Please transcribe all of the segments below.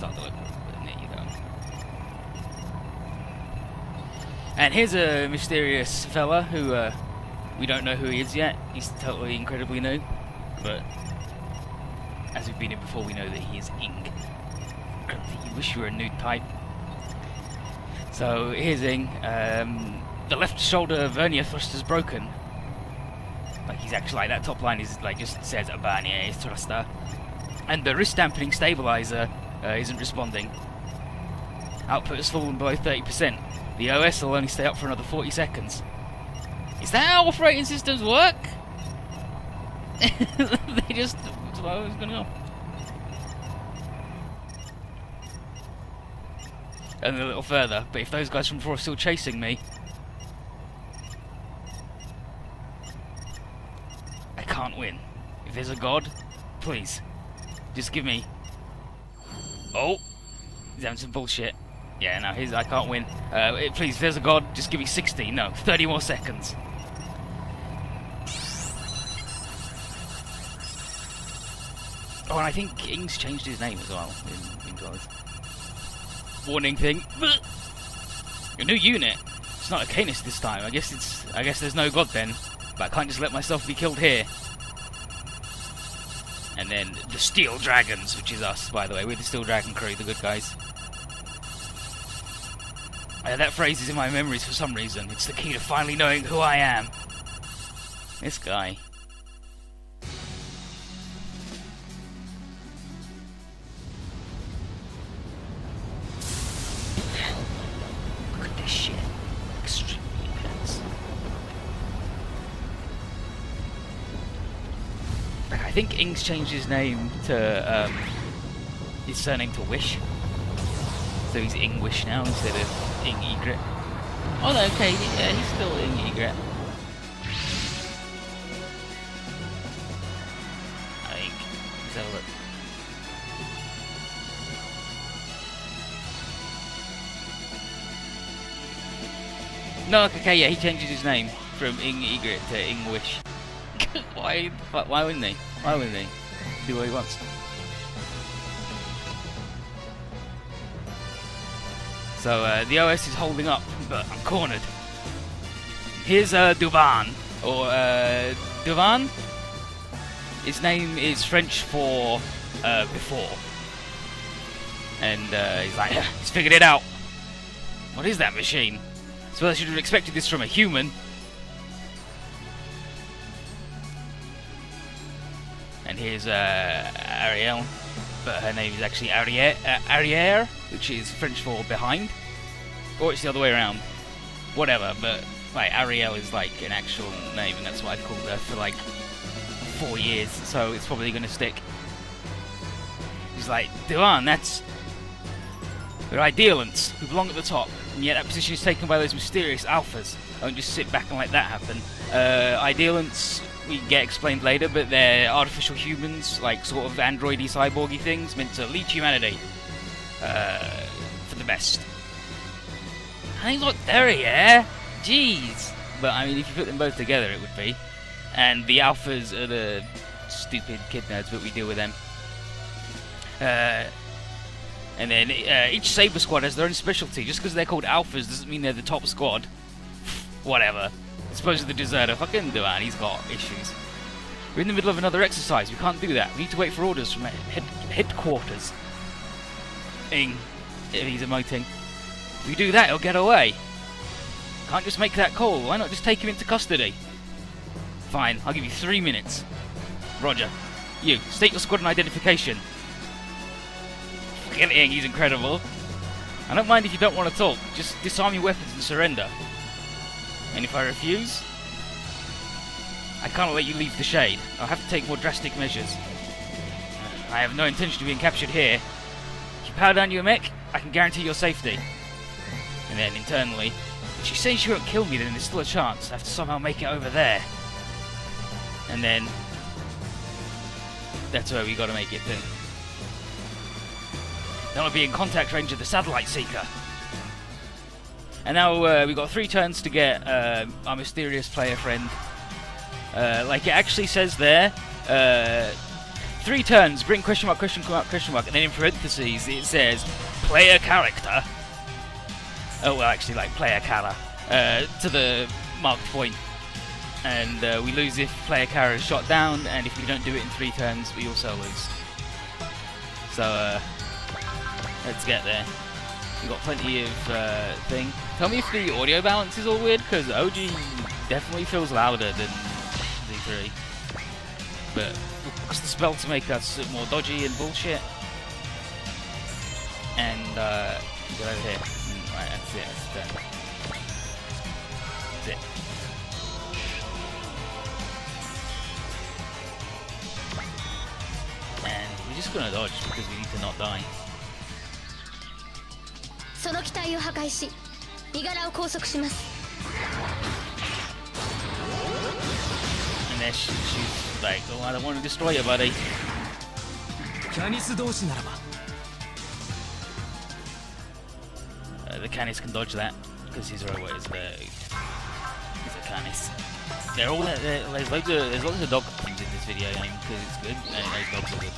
start to look. There you go. And here's a mysterious fella who we don't know who he is yet. He's totally incredibly new, but as we've been here before, we know that he is Ing. You wish you were a nude type. So here's Ing. The left shoulder vernier thruster is broken. Like he's actually like that top line is like just says a vernier thruster, and the wrist dampening stabilizer isn't responding. Output has fallen below 30%. The OS will only stay up for another 40 seconds. Is that how operating systems work? They just slow is gonna go. And a little further, but if those guys from before are still chasing me, I can't win. If there's a god, please, just give me. Oh, he's having some bullshit. Yeah, no, I can't win. Please, if there's a god, just give me 60. No, 30 more seconds. Oh, and I think Ing's changed his name as well in Gods. Warning thing. A new unit. It's not a Canis this time. I guess there's no god then. But I can't just let myself be killed here. And then the Steel Dragons, which is us, by the way. We're the Steel Dragon crew, the good guys. That phrase is in my memories for some reason. It's the key to finally knowing who I am. This guy. Look at this shit. Extremely intense. Like, I think Ing's changed his name to, his surname to Wish. So he's Ingwish now instead of Ing Egret. Oh no, okay, yeah, he's still Ing Egret. I think. Let's have a look. No, okay, yeah, he changes his name from Ing Egret to Ingwish. Why wouldn't he? Why wouldn't he? Do what he wants. So the OS is holding up, but I'm cornered. Here's Duvan, or Duvan. His name is French for before, and he's like, he's figured it out. What is that machine? So I should have expected this from a human. And here's Ariel, but her name is actually Arrière, which is French for behind. Or it's the other way around. Whatever, but like Ariel is like an actual name, and that's what I've called her for like 4 years, so it's probably gonna stick. He's like, Duan, that's... They're idealants who belong at the top, and yet that position is taken by those mysterious alphas. I won't just sit back and let that happen. Idealants, we get explained later, but they're artificial humans, like sort of androidy, cyborgy things, meant to lead humanity for the best. I think look, there, yeah. Jeez. But I mean, if you put them both together, it would be. And the alphas are the stupid kid nerds, but we deal with them. And then each Saber squad has their own specialty. Just because they're called alphas doesn't mean they're the top squad. Whatever. I suppose the deserter fucking do it, he's got issues. We're in the middle of another exercise. We can't do that. We need to wait for orders from headquarters. Ing. He's emoting. If we do that, he'll get away. Can't just make that call. Why not just take him into custody? Fine, I'll give you 3 minutes. Roger. You, state your squad and identification. Fucking Ing, he's incredible. I don't mind if you don't want to talk. Just disarm your weapons and surrender. And if I refuse, I can't let you leave the shade. I'll have to take more drastic measures. I have no intention of being captured here. If you power down your mech, I can guarantee your safety. And then internally, if she says she won't kill me, then there's still a chance. I have to somehow make it over there. And then that's where we gotta make it then. Then I'll be in contact range of the satellite seeker. And now we've got 3 turns to get our mysterious player friend. Like it actually says there, 3 turns, bring question mark, and then in parentheses it says player character. Oh, well, actually, like player character to the marked point. And we lose if player character is shot down, and if we don't do it in 3 turns, we also lose. So, let's get there. We've got plenty of thing. Tell me if the audio balance is all weird, because OG definitely feels louder than Z3. But what's the spell to make us more dodgy and bullshit? And go over here. Right, that's it. That's done. That's it. And we're just gonna dodge because we need to not die. その機体を破壊し、身柄を拘束します。 And then she's like, oh, I don't want to destroy you, buddy. キャニス同士ならば。The Canis can dodge that because his robot is a Canis. They're all there's lots of dog things in this video game because it's good and those dogs are good.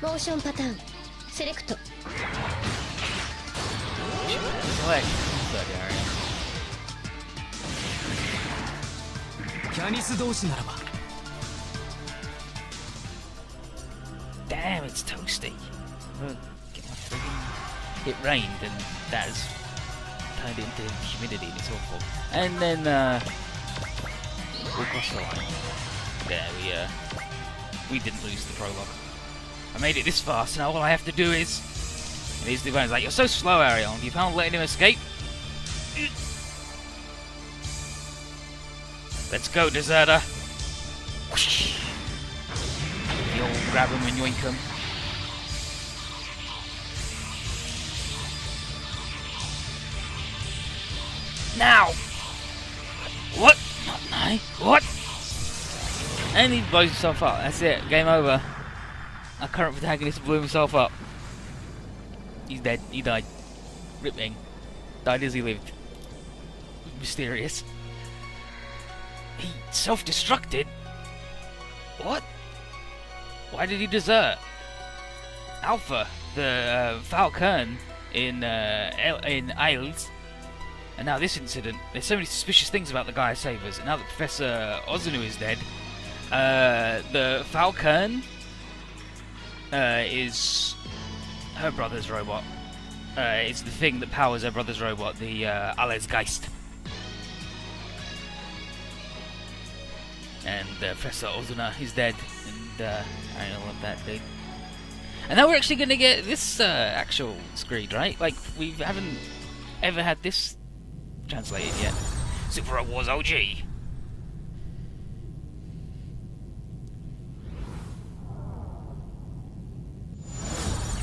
Motion pattern select. Select. Area. キャニス同士ならば。 Damn, it's toasty. Look, get my friggin'... It rained and that has turned into humidity and it's awful. And then we'll cross the line. There, we didn't lose the prologue. I made it this far, so now all I have to do is... And he's the one's like, you're so slow, Ariel. You found letting him escape? Let's go, deserter. You'll grab him and yoink him. Now! What? Not now. What? And he blows himself up. That's it. Game over. Our current protagonist blew himself up. He's dead. He died. Ripping. Died as he lived. Mysterious. He self-destructed? What? Why did he desert? Alpha, the Falcon in Ailes, and now this incident. There's so many suspicious things about the Gaia Savers, and now that Professor Ozanu is dead, the Falcon is her brother's robot. It's the thing that powers her brother's robot, the Alles Geist. And Professor Ozuna is dead, and I don't love that dude. And now we're actually going to get this actual screed, right? Like, we haven't ever had this translated yet. Super Wars OG.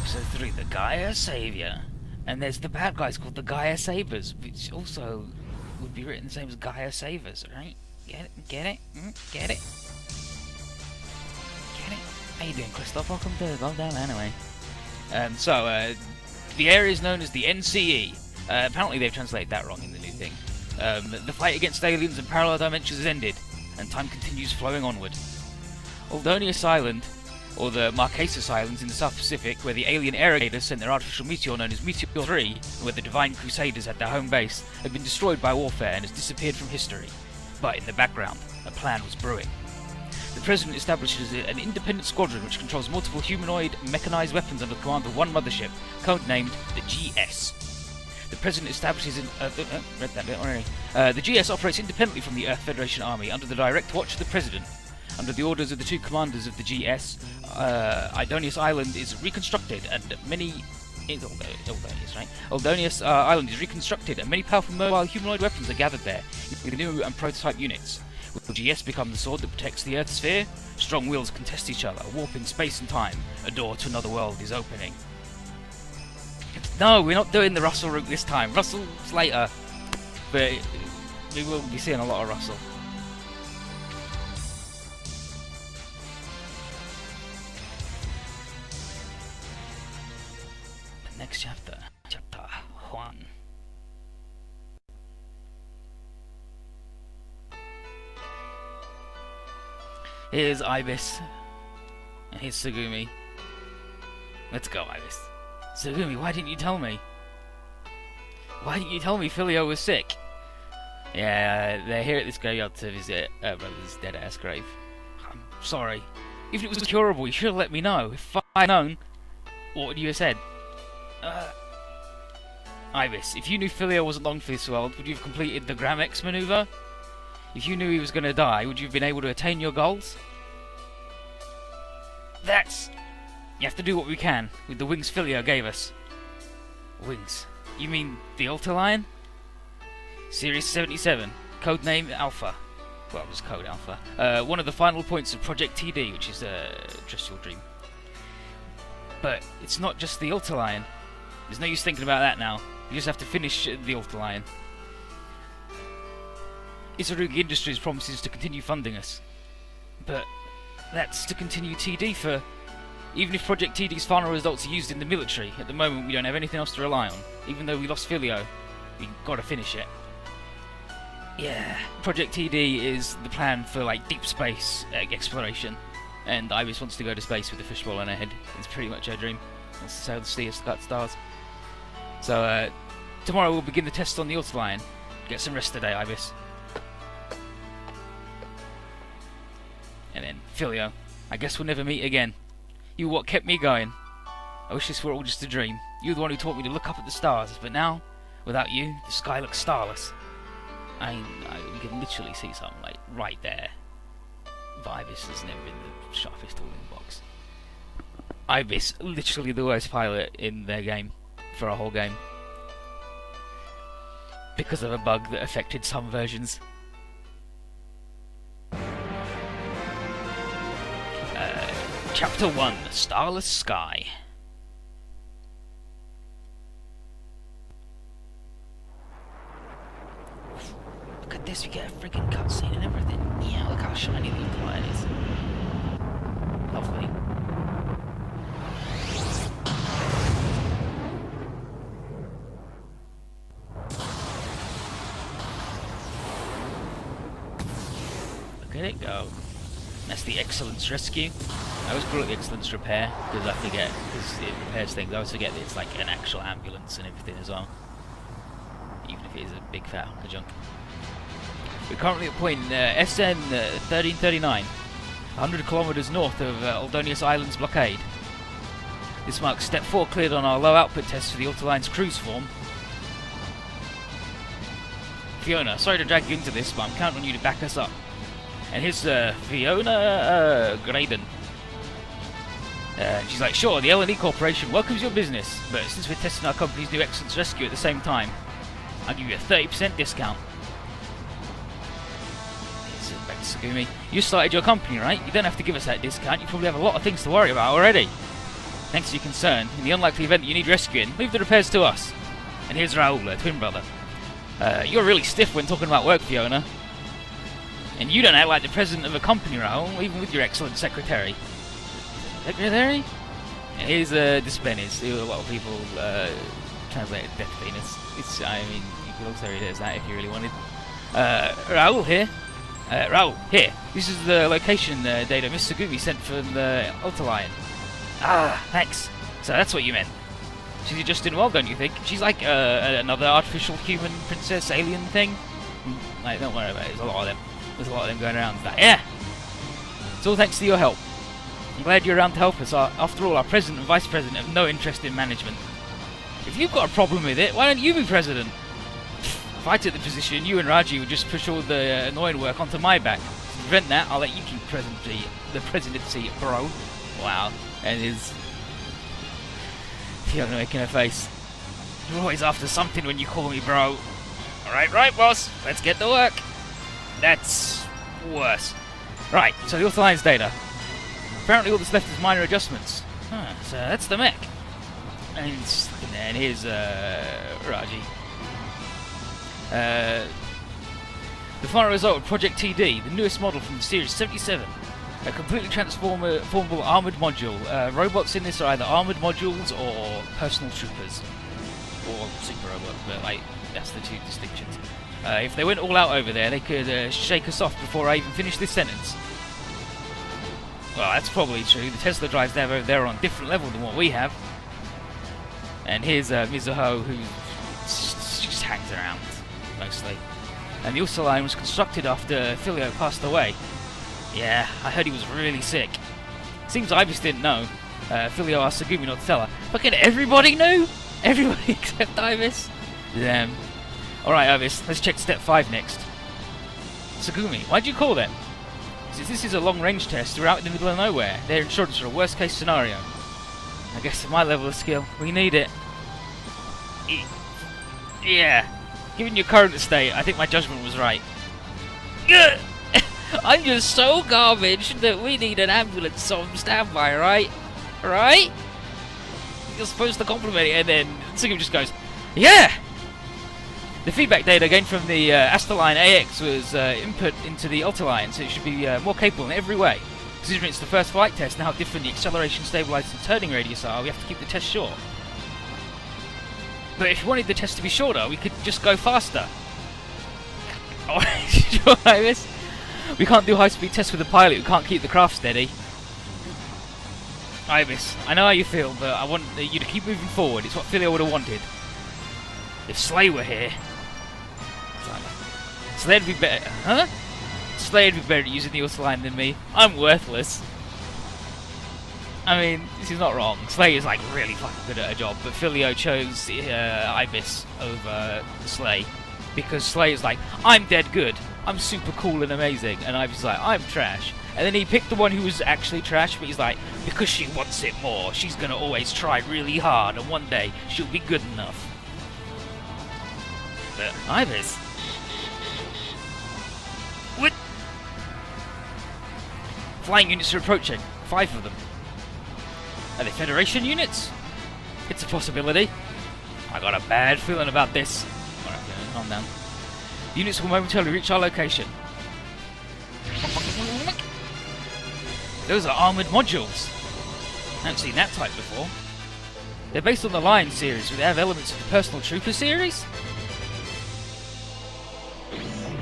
Episode 3, the Gaia Savior. And there's the bad guys called the Gaia Sabers, which also would be written the same as Gaia Savers, right? Get it? Get it? Get it? Get it? How you doing, Christoph? Welcome to Lockdown anyway. The area is known as the NCE. Apparently they've translated that wrong in the new thing. The fight against aliens and parallel dimensions has ended, and time continues flowing onward. Aldonius Island, or the Marquesas Islands in the South Pacific, where the alien irrigators sent their artificial meteor known as Meteor 3, and where the Divine Crusaders had their home base, had been destroyed by warfare and has disappeared from history. But in the background, a plan was brewing. The President establishes an independent squadron which controls multiple humanoid mechanized weapons under the command of one mothership, codenamed the GS. The President establishes read that bit already. The GS operates independently from the Earth Federation Army under the direct watch of the President. Under the orders of the 2 commanders of the GS, Aldonius Island is reconstructed and many... Aldonius, right? Aldonius Island is reconstructed and many powerful mobile humanoid weapons are gathered there, with new and prototype units. Will GS become the sword that protects the Earth sphere? Strong wills contest each other, warping space and time. A door to another world is opening. No, we're not doing the Russell route this time. Russell's later, but we will be seeing a lot of Russell. Next chapter. Chapter 1. Here's Ibis. And here's Tsugumi. Let's go, Ibis. Tsugumi, why didn't you tell me? Why didn't you tell me Filio was sick? Yeah, they're here at this graveyard to visit her brother's dead-ass grave. I'm sorry. Even if it was curable, you should have let me know. If I'd known, what would you have said? Ibis, if you knew Filio wasn't long for this world, would you have completed the Gramex maneuver? If you knew he was going to die, would you have been able to attain your goals? You have to do what we can with the wings Filio gave us. Wings? You mean the Ultra Lion? Series 77, codename Alpha. Well, it was code Alpha. One of the final points of Project TD, which is Trust Your Dream. But it's not just the Ultra Lion. There's no use thinking about that now. You just have to finish the Ultra Lion. Isarugi Industries promises to continue funding us. But that's to continue TD for... Even if Project TD's final results are used in the military, at the moment we don't have anything else to rely on. Even though we lost Filio, we gotta finish it. Yeah, Project TD is the plan for like deep space exploration, and Ibis wants to go to space with a fishbowl on her head. It's pretty much her dream. Wants to sail the sea, to cut stars. So tomorrow we'll begin the test on the Ultra Lion. Get some rest today, Ibis. And then Filio, I guess we'll never meet again. You were what kept me going. I wish this were all just a dream. You were the one who taught me to look up at the stars, but now, without you, the sky looks starless. We can literally see something like right there. But Ibis has never been the sharpest tool in the box. Ibis, literally the worst pilot in their game, for a whole game. Because of a bug that affected some versions. Chapter 1, The Starless Sky. Look at this, we get a freaking cutscene and everything. Yeah, look how shiny the Ultra is. Lovely. Look at it go. That's the Excellence Rescue. I always call it the Excellence Repair, because I forget, because it repairs things. I always forget that it's like an actual ambulance and everything as well. Even if it is a big fat hunk of junk. We're currently at point SN 1339, 100 kilometers north of Aldonius Island's blockade. This marks step 4 cleared on our low output test for the Ultra Line's cruise form. Fiona, sorry to drag you into this, but I'm counting on you to back us up. And here's Fiona Graydon. She's like, sure, the L&E Corporation welcomes your business, but since we're testing our company's new Excellence Rescue at the same time, I'll give you a 30% discount. So back to Tsugumi. You started your company, right? You don't have to give us that discount. You probably have a lot of things to worry about already. Thanks for your concern. In the unlikely event that you need rescuing, leave the repairs to us. And here's Raoul, her twin brother. You're really stiff when talking about work, Fiona. And you don't act like the president of a company, Raoul, even with your excellent secretary. Secretary? And here's Dispenis. A lot of people translate it Death Penis. I mean, you could also read it as that if you really wanted. Raoul here. Raoul, here. This is the location data Miss Tsugumi sent from the Ultra Lion. Ah, thanks. So that's what you meant. She's just doing well, don't you think? She's like another artificial human princess alien thing. Like, don't worry about it. There's a lot of them. There's a lot of them going around. Like, yeah. It's all thanks to your help. I'm glad you're around to help us. After all, our president and vice president have no interest in management. If you've got a problem with it, why don't you be president? If I took the position, you and Raji would just push all the annoying work onto my back. To prevent that, I'll let you keep the presidency, bro. Wow. And his... Fiona making her face. You're always after something when you call me bro. Alright, right, boss. Let's get to work. That's worse. Right, so the Ultra Lion's data. Apparently all that's left is minor adjustments. So that's the mech. And here's Raji. The final result of Project TD, the newest model from the Series 77. A completely transformable armoured module. Robots in this are either armoured modules or personal troopers. Or super robots, but like, that's the two distinctions. If they went all out over there, they could shake us off before I even finish this sentence. Well, that's probably true. The Tesla drives over there are on a different level than what we have. And here's Mizuho, who just hangs around, mostly. And the Ulsa line was constructed after Filio passed away. Yeah, I heard he was really sick. Seems Ibis didn't know. Filio asked Sagumi not to tell her. Fucking everybody knew? Everybody except Ibis? Damn. Alright, Ibis, let's check step 5 next. Sagumi, why'd you call them? Since this is a long-range test, we're out in the middle of nowhere. They're insurance for a worst-case scenario. I guess at my level of skill, we need it. Yeah. Given your current state, I think my judgment was right. I'm just so garbage that we need an ambulance on standby, right? Right? You're supposed to compliment it, and then Sagumi just goes, yeah! The feedback data gained from the Astaline AX was input into the Ultraline, so it should be more capable in every way. Considering it's the first flight test and how different the acceleration, stabilizer and turning radius are, we have to keep the test short. But if you wanted the test to be shorter, we could just go faster. Alright, sure, Ibis. We can't do high-speed tests with a pilot who can't keep the craft steady. Ibis, I know how you feel, but I want you to keep moving forward. It's what Filio would have wanted. If Slay were here... Slay'd be better... Huh? Slay'd be better at using the Ulsa line than me. I'm worthless. I mean, this is not wrong. Slay is like really fucking good at her job, but Filio chose Ibis over Slay because Slay is like, I'm dead good. I'm super cool and amazing, and Ibis is like, I'm trash. And then he picked the one who was actually trash, but he's like, because she wants it more, she's gonna always try really hard, and one day she'll be good enough. But Ibis. What? Flying units are approaching. 5 of them. Are they Federation units? It's a possibility. I got a bad feeling about this. Alright, calm down. The units will momentarily reach our location. Those are armoured modules. I haven't seen that type before. They're based on the Lion series, but they have elements of the Personal Trooper series.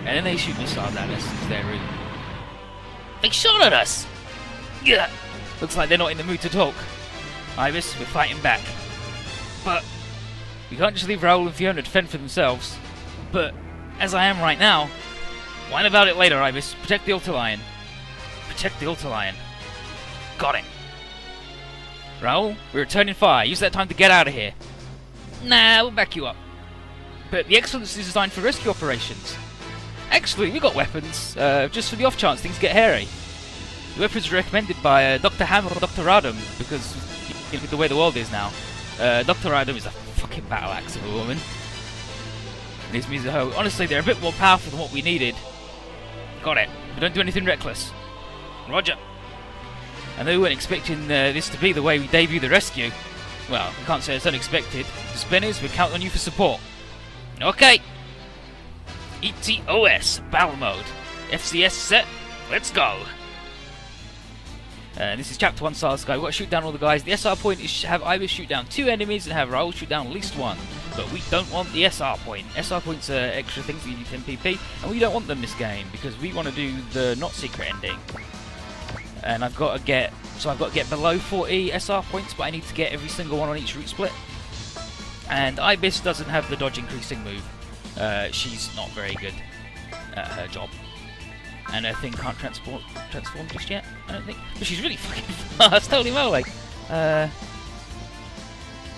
And then they shoot missiles at us because they're rude. They shot at us! Yeah. Looks like they're not in the mood to talk. Ibis, we're fighting back. But we can't just leave Raoul and Fiona to fend for themselves. But as I am right now, whine about it later, Ibis. Protect the Ultralion. Protect the Ultralion. Got it. Raoul, we're returning fire. Use that time to get out of here. Nah, we'll back you up. But the Excellence is designed for rescue operations. Actually, we got weapons, just for the off chance things get hairy. The weapons are recommended by Dr. Hammer or Dr. Radom, because you know, the way the world is now. Dr. Radom is a fucking battle axe of a woman. And his Mizuho, honestly, they're a bit more powerful than what we needed. Got it. But don't do anything reckless. Roger. I know we weren't expecting this to be the way we debut the rescue. Well, we can't say it's unexpected. The Spinners, we count on you for support. Okay. ETOS, battle mode. FCS set, let's go. This is Chapter 1 Star Sky. We've got to shoot down all the guys. The SR point is have Ibis shoot down 2 enemies and have Raoul shoot down at least 1. But we don't want the SR point. SR points are extra things that you need 10 PP, and we don't want them this game because we want to do the not secret ending. And I've got to get below 40 SR points, but I need to get every single one on each route split. And Ibis doesn't have the dodge increasing move. She's not very good at her job. And her thing can't transform just yet, I don't think. But she's really fucking fast, holy moly!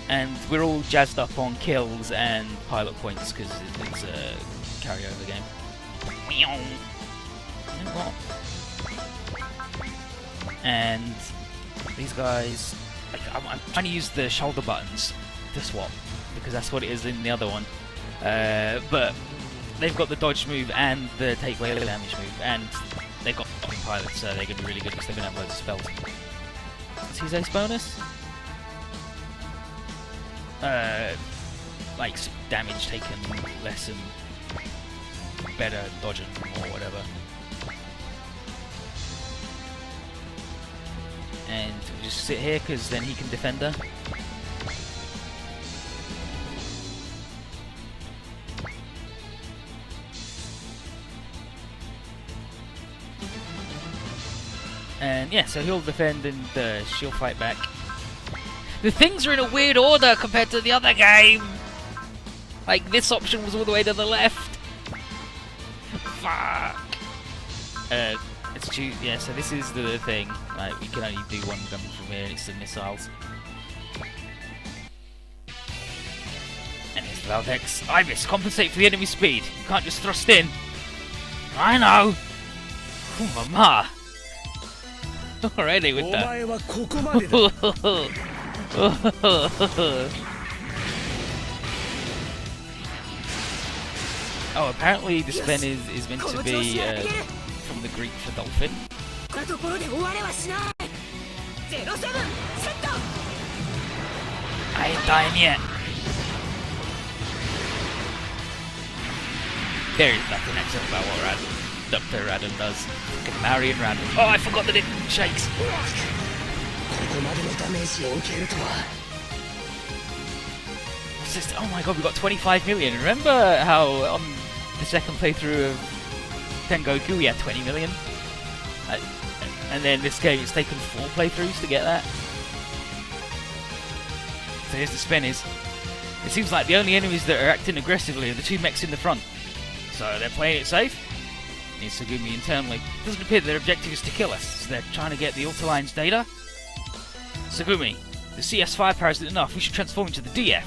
And we're all jazzed up on kills and pilot points because it's a carryover game. And these guys, like, I'm trying to use the shoulder buttons to swap because that's what it is in the other one. But they've got the dodge move and the take away damage move, and they've got pilots, so they're going to be really good because they're going to have loads of spells. What's his ace bonus? Like damage taken less and better dodging or whatever. And we'll just sit here because then he can defend her. And yeah, so he'll defend and she'll fight back. The things are in a weird order compared to the other game. Like, this option was all the way to the left. Fuck. Let's choose. Yeah, so this is the thing. Like, we can only do one gun from here, and it's the missiles. And here's the Valdex. Ibis, compensate for the enemy speed. You can't just thrust in. I know. Oh, mama. Already with that. Oh, apparently this pen is meant to be from the Greek for dolphin. I ain't dying yet. There is nothing excellent about what Dr. Radon does. Fucking Marion Radon. Oh, I forgot that it shakes. Oh my god, we got 25 million. Remember how on the second playthrough of Tengoku we had 20 million? And then this game it's taken 4 playthroughs to get that. So here's the spinners. It seems like the only enemies that are acting aggressively are the 2 mechs in the front. So they're playing it safe. Needs Tsugumi internally. It doesn't appear that their objective is to kill us, so they're trying to get the Ultraline's data. Tsugumi, the CS firepower isn't enough, we should transform into the DF.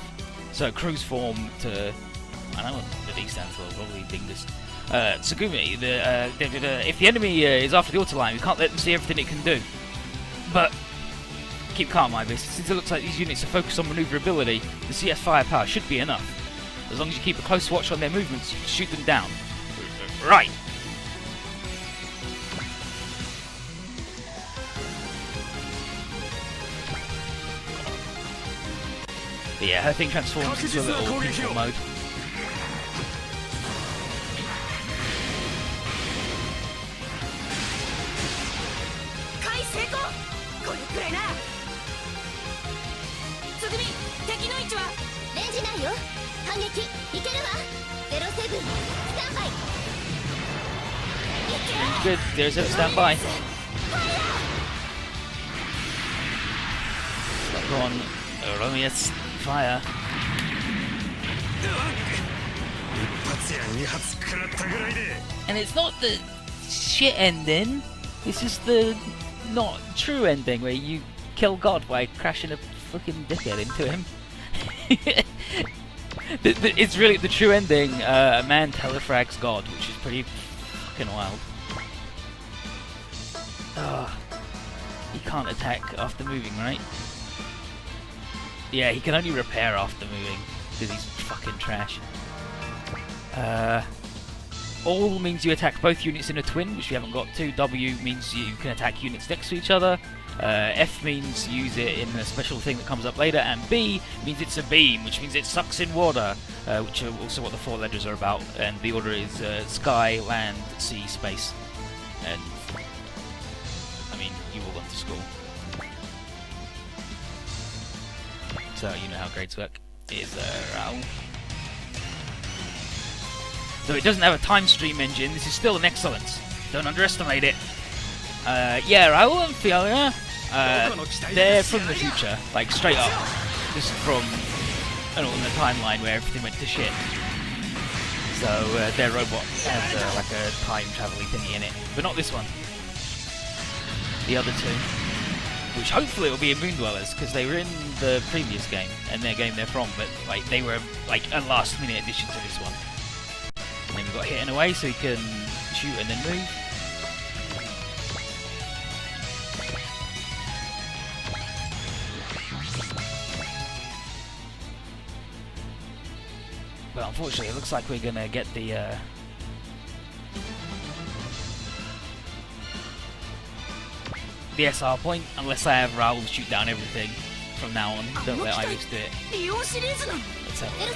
So cruise form to... I don't know what the D stands for, probably Dingus. Tsugumi, if the enemy is after the Ultraline, we can't let them see everything it can do. But keep calm, Ibis. Since it looks like these units are focused on maneuverability, the CS firepower should be enough. As long as you keep a close watch on their movements, you can shoot them down. Right! But yeah, her thing transforms into a little control mode. Good, there's a standby. Go on, Romius, fire. And it's not the shit ending, it's just the not true ending where you kill God by crashing a fucking dickhead into him. It's really the true ending, a man telefrags God, which is pretty fucking wild. He can't attack after moving, right? Yeah, he can only repair after moving, because he's fucking trash. All means you attack both units in a twin, which we haven't got to. W means you can attack units next to each other. F means use it in a special thing that comes up later. And B means it's a beam, which means it sucks in water, which are also what the 4 letters are about. And the order is sky, land, sea, space. And I mean, you all went to school, so you know how grades work. Is Raoul. So it doesn't have a time stream engine. This is still an excellence. Don't underestimate it. Yeah, Raoul and Fiona, they're from the future, like straight up. This is from an alternate timeline where everything went to shit. So their robot has like a time traveling thingy in it, but not this one. The other 2, which hopefully will be in Moon Dwellers, because they were in the previous game and their game they're from, but like they were like a last minute addition to this one. And then we got hit in a way so he can shoot and then move. But unfortunately it looks like we're gonna get the SR point, unless I have Raoul shoot down everything from now on. Don't let Ibis do it. Let's have a look.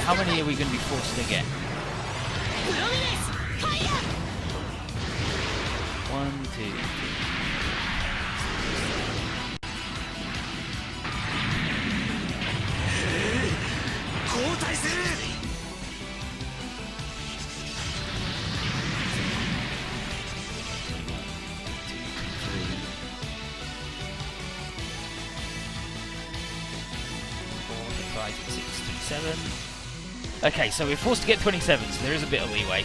How many are we going to be forced to get? 1, 2, 3. 26, 27. Okay, so we're forced to get 27, so there is a bit of leeway.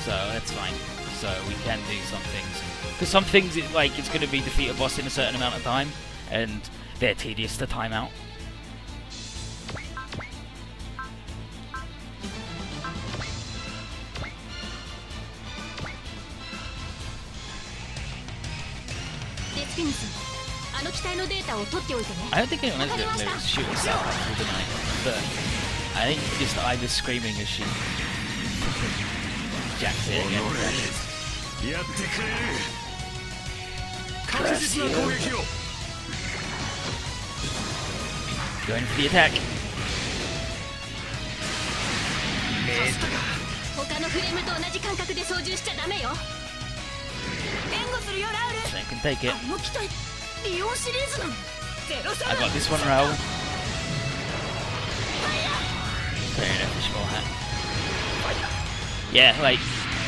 So that's fine. So we can do some things. Because some things, it's going to be defeat a boss in a certain amount of time, and they're tedious to time out. I don't think anyone has been able to shoot us out through the night, but I think just Ibis screaming as she jacks it again. Going for the attack. Mid. Same can take it. I got this one, Raul. Yeah,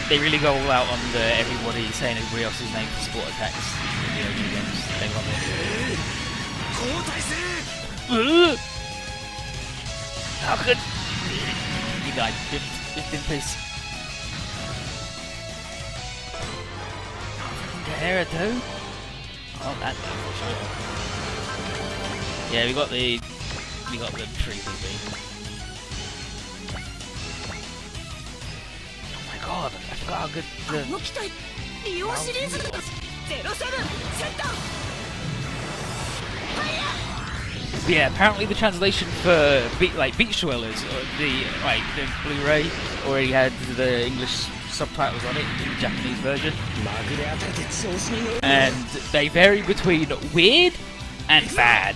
they really go all out on everybody saying everybody else's name for support attacks in the OG games. They love it. How could he died? Just in peace. Kahera too? Oh, that for sure. Yeah, we got the 3 PP. God, I forgot how good Yeah, apparently the translation for Beach Dwellers, or the Blu-ray, already had the English subtitles on it in the Japanese version, and they vary between weird and bad.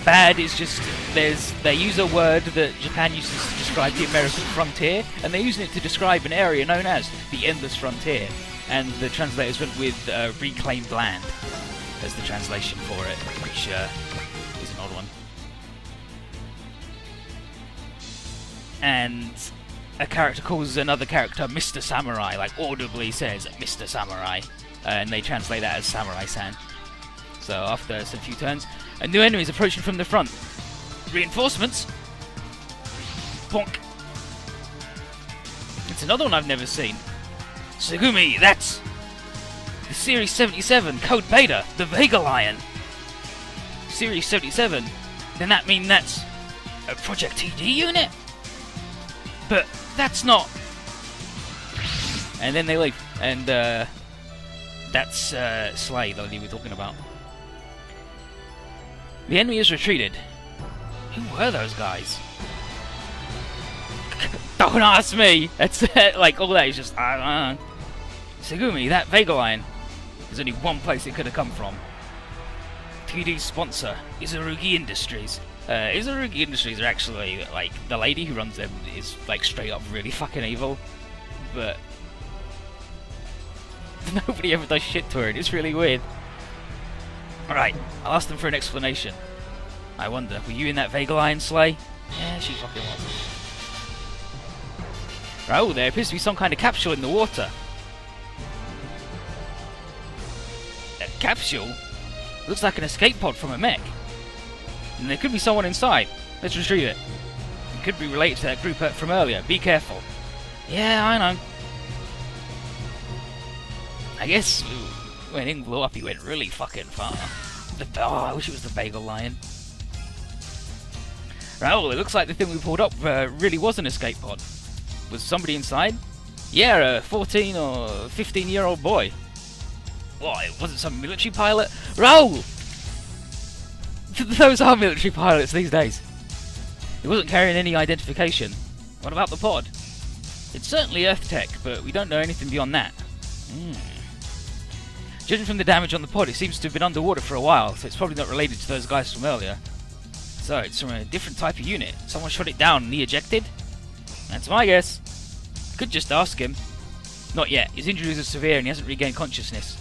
Bad is just they use a word that Japan uses to describe the American frontier, and they're using it to describe an area known as the Endless Frontier, and the translators went with reclaimed land as the translation for it, which is an odd one. And a character calls another character Mr. Samurai, audibly says Mr. Samurai, and they translate that as Samurai-san. So after some few turns, a new enemy is approaching from the front. Reinforcements! Bonk! It's another one I've never seen. Tsugumi, that's the Series 77 Code Beta, the Vega Lion. Series 77? Then that means that's a Project TD unit? But that's not... And then they leave. And that's Slay that we were talking about. The enemy has retreated. Who were those guys? Don't ask me! It's all that is just... Tsugumi, that Vega Lion. There's only one place it could have come from. TD's sponsor, Izurugi Industries. Izurugi Industries are actually, the lady who runs them is, straight up really fucking evil. But... nobody ever does shit to her, and it's really weird. Alright, I'll ask them for an explanation. I wonder, were you in that Vega Lion Slay? Yeah, she fucking was. Oh, there appears to be some kind of capsule in the water. A capsule? Looks like an escape pod from a mech. And there could be someone inside. Let's retrieve it. It could be related to that group from earlier. Be careful. Yeah, I know. I guess when Ing blew up, he went really fucking far. Oh, I wish it was the Vega Lion. Right, well, it looks like the thing we pulled up really was an escape pod. Was somebody inside? Yeah, a 14 or 15-year-old boy. What, it wasn't some military pilot? Raoul! Those are military pilots these days. He wasn't carrying any identification. What about the pod? It's certainly Earth tech, but we don't know anything beyond that. Judging from the damage on the pod, it seems to have been underwater for a while, so it's probably not related to those guys from earlier. So, it's from a different type of unit. Someone shot it down and he ejected? That's my guess. Could just ask him. Not yet. His injuries are severe and he hasn't regained consciousness.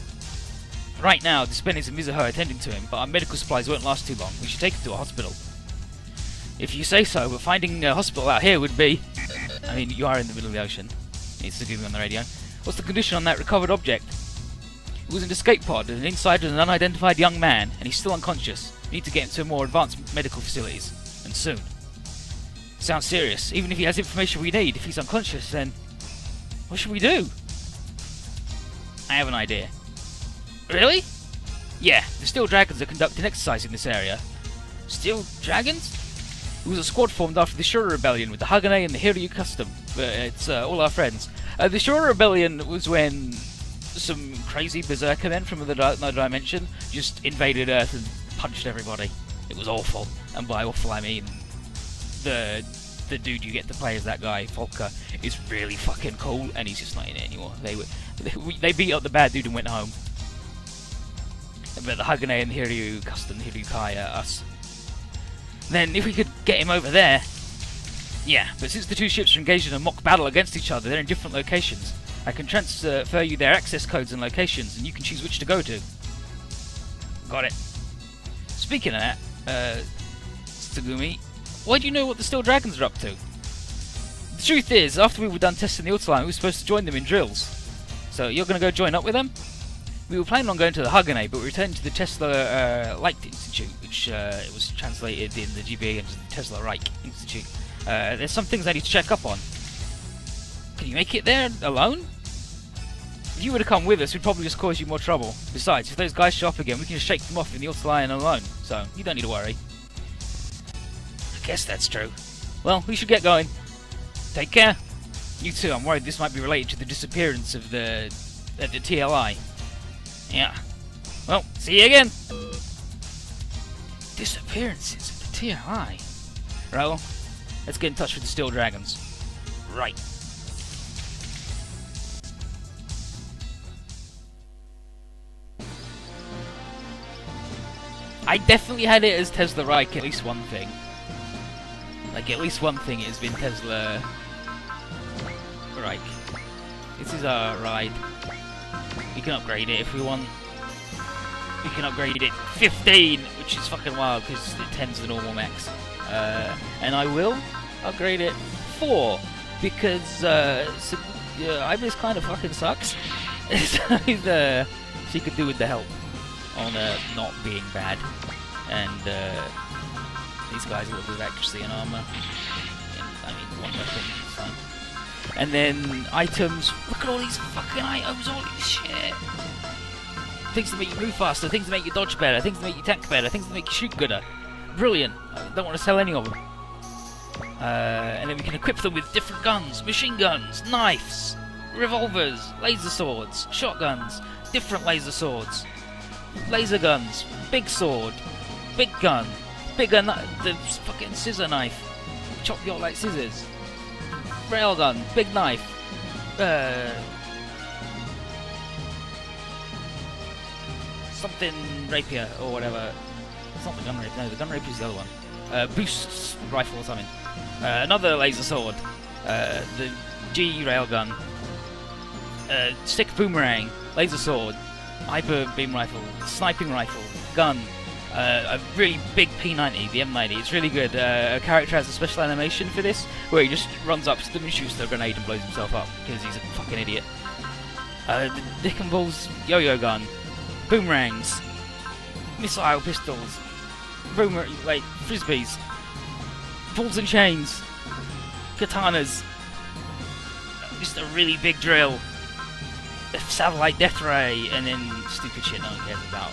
Right now, the Spenies and Mizuho are attending to him, but our medical supplies won't last too long. We should take him to a hospital. If you say so, but finding a hospital out here would be... I mean, you are in the middle of the ocean. It's Tsugumi on the radio. What's the condition on that recovered object? It was an escape pod, and inside was an unidentified young man, and he's still unconscious. We need to get him to more advanced medical facilities, and soon. Sounds serious. Even if he has information we need, if he's unconscious, then what should we do? I have an idea. Really? Yeah, the Steel Dragons are conducting exercise in this area. Steel Dragons? It was a squad formed after the Shura Rebellion with the Hagane and the Hiryu Custom. It's all our friends. The Shura Rebellion was when some crazy berserker men from another dimension just invaded Earth and punched everybody. It was awful, and by awful I mean the dude you get to play as that guy, Volker, is really fucking cool, and he's just not in it anymore. They beat up the bad dude and went home. But the Hagane and the Hiryu Custom, the Hiryu Kai are us. Then if we could get him over there, yeah. But since the two ships are engaged in a mock battle against each other, they're in different locations. I can transfer you their access codes and locations, and you can choose which to go to. Got it. Speaking of that, Tsugumi, why do you know what the Steel Dragons are up to? The truth is, after we were done testing the Autoline, we were supposed to join them in drills. So you're going to go join up with them? We were planning on going to the Hagane, but we returned to the Tesla Light Institute, which it was translated in the GBA as the Tesla Reich Institute. There's some things I need to check up on. Can you make it there alone? If you were to come with us, we'd probably just cause you more trouble. Besides, if those guys show up again, we can just shake them off in the Autoline alone, so you don't need to worry. I guess that's true. Well, we should get going. Take care. You too, I'm worried this might be related to the disappearance of the TLI. Yeah. Well, see you again. Disappearances of the TLI. Right, well, let's get in touch with the Steel Dragons. Right. I definitely had it as Tesla Reich, at least one thing. Like, at least one thing it has been Tesla Reich. This is our ride. We can upgrade it if we want. We can upgrade it 15, which is fucking wild because it 10's the normal max. And I will upgrade it 4 because Ibis kind of fucking sucks. So she could do with the help on not being bad. And these guys a little bit of accuracy and armor. I mean, one weapon is fine. And then items. Look at all these fucking items, all this shit. Things that make you move faster, things that make you dodge better, things that make you tank better, things that make you shoot gooder. Brilliant. I don't want to sell any of them. And then we can equip them with different guns, machine guns, knives, revolvers, laser swords, shotguns, different laser swords, laser guns, big sword, big gun, bigger the fucking scissor knife, chop you up like scissors. Railgun, big knife, something rapier or whatever. It's not the gun rapier. No, the gun rapier is the other one. Boost rifle or something. Another laser sword. The G railgun. Stick boomerang. Laser sword. Hyper beam rifle. Sniping rifle. Gun. A really big P90, the M90. It's really good. A character has a special animation for this, where he just runs up to them and shoots the grenade and blows himself up because he's a fucking idiot. The Dick and Balls yo-yo gun, boomerangs, missile pistols, frisbees, balls and chains, katanas. Just a really big drill. A satellite death ray, and then stupid shit no one cares about,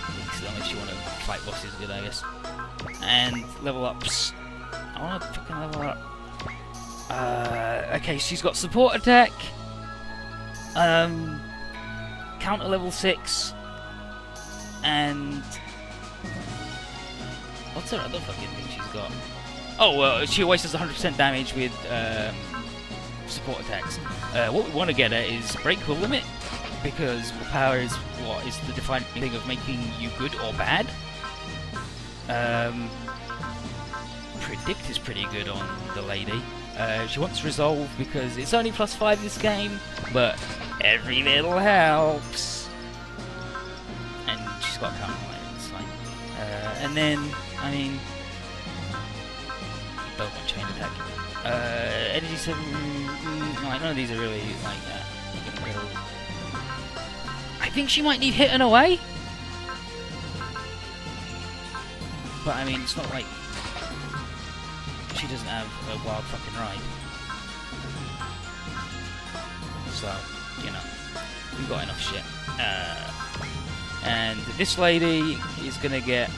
unless you want to fight bosses good, I guess. And level ups. I want to fucking level up. Okay, she's got support attack, counter level 6, and what's her other fucking thing she's got? Oh, well, she always does 100% damage with support attacks. What we want to get at is breakable limit, because power is what is the defining thing of making you good or bad. Predict is pretty good on the lady. She wants resolve because it's only +5 this game, but every little helps. And she's got counter on it, it's fine. And then, I mean, don't want chain attack. Energy 7. Like, none of these are really like that. I I think she might need hitting away. But I mean, it's not like she doesn't have a wild fucking ride. So, you know, we've got enough shit. And this lady is gonna get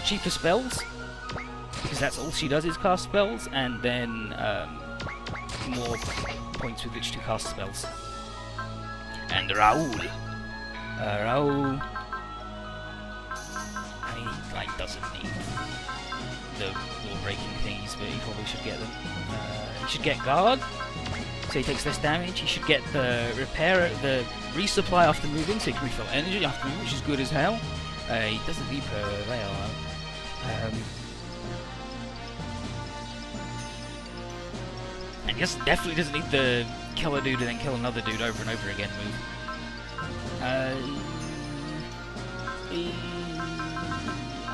cheaper spells, because that's all she does is cast spells, and then more points with which to cast spells. And Raoul. Raoul, I mean, he like doesn't need the wall-breaking things, but he probably should get them. He should get guard, so he takes less damage. He should get the the resupply after moving, so he can refill energy after moving, which is good as hell. He doesn't need prevail. And he definitely doesn't need the kill a dude and then kill another dude over and over again move. I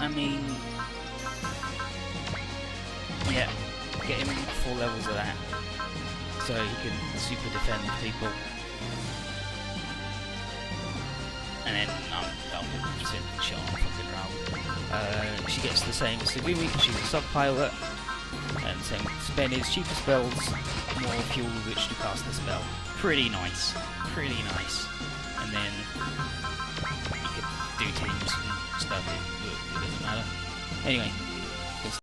mean, yeah, get him 4 levels of that, so he can super defend people. And then I'm done with shit on fucking Raoul. She gets the same as Segumi because she's a sub-pilot. And same with Spenny's cheaper spells, more fuel with which to cast the spell. Pretty nice. Pretty nice. And then you can do teams and stuff, it doesn't matter. Anyway,